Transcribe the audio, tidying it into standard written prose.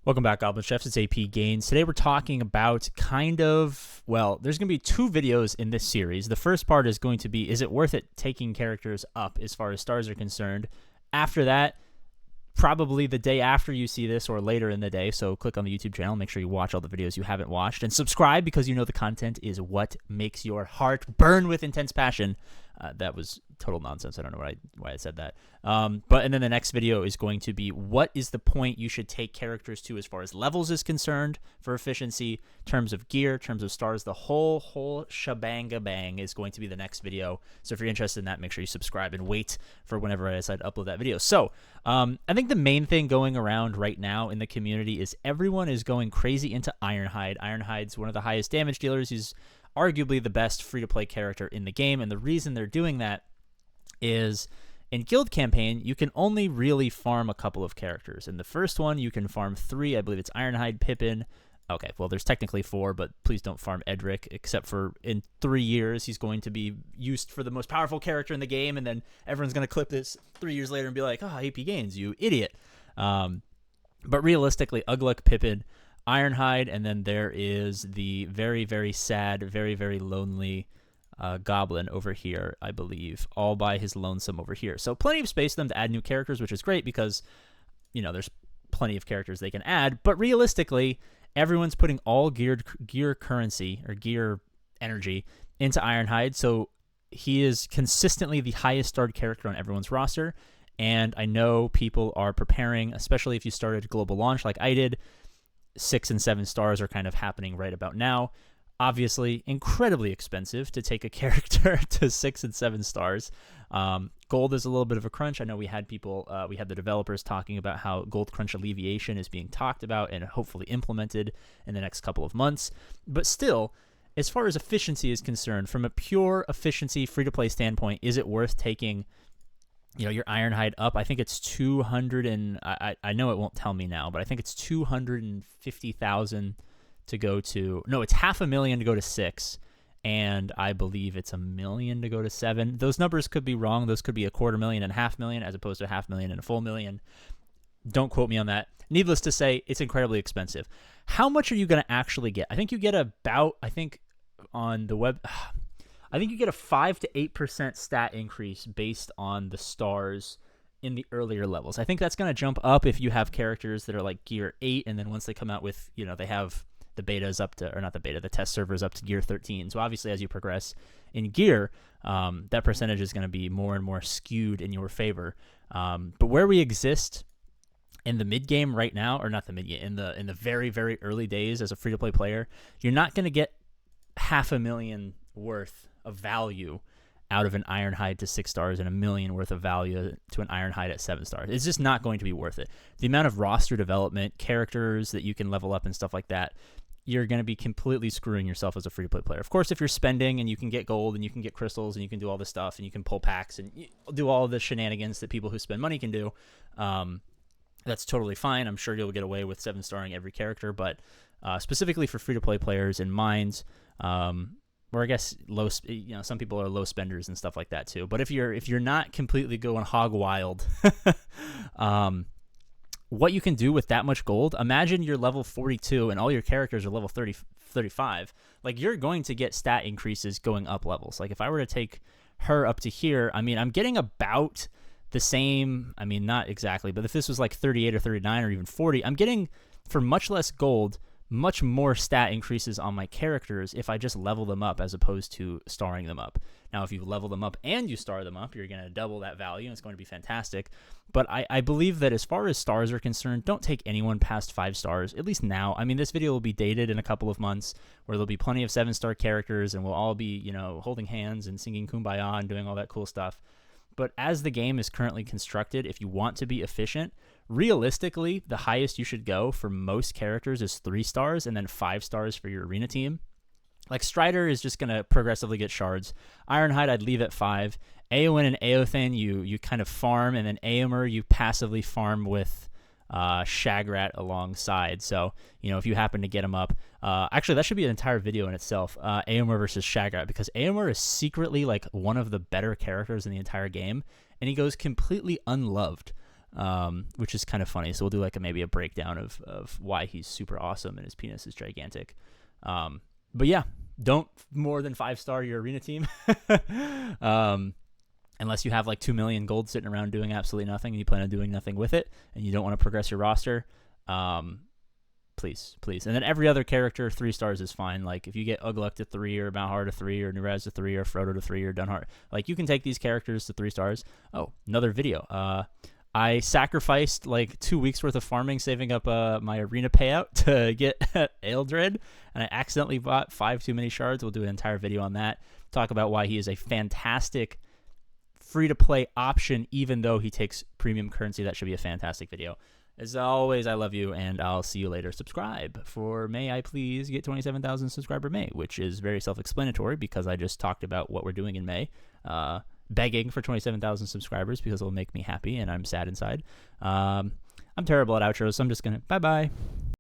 Welcome back, Goblin Chefs. It's APGAINS. Today we're talking about there's going to be two videos in this series. The first part is going to be, is it worth it taking characters up as far as stars are concerned? After that, probably the day after you see this or later in the day, so click on the YouTube channel, make sure you watch all the videos you haven't watched, and subscribe because you know the content is what makes your heart burn with intense passion. That was total nonsense. I don't know why I said that. And then the next video is going to be, what is the point you should take characters to as far as levels is concerned for efficiency, terms of gear, terms of stars, the whole shebang is going to be the next video. So if you're interested in that, make sure you subscribe and wait for whenever I decide to upload that video. So I think the main thing going around right now in the community is everyone is going crazy into Ironhide. Ironhide's one of the highest damage dealers. He's arguably the best free-to-play character in the game, and the reason they're doing that is in Guild Campaign, you can only really farm a couple of characters. In the first one, you can farm 3. I believe it's Ironhide, Pippin. Okay, well, there's technically 4, but please don't farm Edric, except for in 3 years, he's going to be used for the most powerful character in the game, and then everyone's going to clip this 3 years later and be like, APGAINS, you idiot. But realistically, Ugluk, Pippin, Ironhide, and then there is the very, very sad, very, very lonely Goblin over here, I believe, all by his lonesome over here. So plenty of space for them to add new characters, which is great because, there's plenty of characters they can add. But realistically, everyone's putting all gear currency or gear energy into Ironhide, so he is consistently the highest starred character on everyone's roster. And I know people are preparing, especially if you started global launch like I did. 6 and 7 stars are kind of happening right about now. Obviously, incredibly expensive to take a character to 6 and 7 stars. Gold is a little bit of a crunch. I know we had the developers talking about how gold crunch alleviation is being talked about and hopefully implemented in the next couple of months. But still, as far as efficiency is concerned, from a pure efficiency free-to-play standpoint, is it worth taking your Ironhide up? I think it's 200 and I know it won't tell me now, but I think it's 250,000 to go to. No, it's $500,000 to go to 6, and I believe it's $1 million to go to 7. Those numbers could be wrong. Those could be $250,000 and $500,000 as opposed to $500,000 and $1,000,000. Don't quote me on that. Needless to say, it's incredibly expensive. How much are you going to actually get? I think you get on the web. I think you get a 5 to 8% stat increase based on the stars in the earlier levels. I think that's going to jump up if you have characters that are like gear 8, and then once they come out with, they have the betas up to, or not the beta, the test servers up to gear 13. So obviously as you progress in gear, that percentage is going to be more and more skewed in your favor. But where we exist in the mid game right now, or not the mid game, in the very, very early days as a free-to-play player, you're not going to get $500,000 worth of value out of an Ironhide to 6 stars and $1 million worth of value to an Ironhide at 7 stars. It's just not going to be worth it. The amount of roster development, characters that you can level up and stuff like that, you're going to be completely screwing yourself as a free-to-play player. Of course, if you're spending and you can get gold and you can get crystals and you can do all this stuff and you can pull packs and do all the shenanigans that people who spend money can do, that's totally fine. I'm sure you'll get away with 7-starring every character, but specifically for free-to-play players in Mines, or I guess some people are low spenders and stuff like that too. But if you're not completely going hog wild, what you can do with that much gold, imagine you're level 42 and all your characters are level 30, 35. Like, you're going to get stat increases going up levels. Like, if I were to take her up to here, I'm getting about the same, not exactly, but if this was like 38 or 39 or even 40, I'm getting, for much less gold, much more stat increases on my characters if I just level them up as opposed to starring them up. Now, if you level them up and you star them up, you're going to double that value, and it's going to be fantastic. But I believe that as far as stars are concerned, don't take anyone past 5 stars, at least now. This video will be dated in a couple of months where there'll be plenty of 7-star characters, and we'll all be, holding hands and singing Kumbaya and doing all that cool stuff. But as the game is currently constructed, if you want to be efficient, realistically, the highest you should go for most characters is 3 stars and then 5 stars for your arena team. Like, Strider is just going to progressively get shards. Ironhide, I'd leave at 5. Eowyn and Eothen, you kind of farm, and then Eomer, you passively farm with Shagrat alongside. So, if you happen to get him up, actually, that should be an entire video in itself, Eomer versus Shagrat, because Eomer is secretly like one of the better characters in the entire game, and he goes completely unloved. which is kind of funny. So we'll do like maybe a breakdown of why he's super awesome and his penis is gigantic. But yeah, don't more than 5-star your arena team. Unless you have like 2 million gold sitting around doing absolutely nothing and you plan on doing nothing with it and you don't want to progress your roster, please. And then every other character, 3 stars is fine. Like if you get Ugluk to 3 or Malhar to 3 or Nurez to 3 or Frodo to 3 or Dunhart, like you can take these characters to 3 stars. Oh, another video. I sacrificed like 2 weeks worth of farming, saving up my arena payout to get Eldred, and I accidentally bought 5 too many shards. We'll do an entire video on that. Talk about why he is a fantastic free-to-play option, even though he takes premium currency. That should be a fantastic video. As always, I love you, and I'll see you later. Subscribe for May I Please Get 27,000 Subscriber May, which is very self-explanatory because I just talked about what we're doing in May. Begging for 27,000 subscribers because it'll make me happy, and I'm sad inside. I'm terrible at outros, so I'm just going to bye-bye.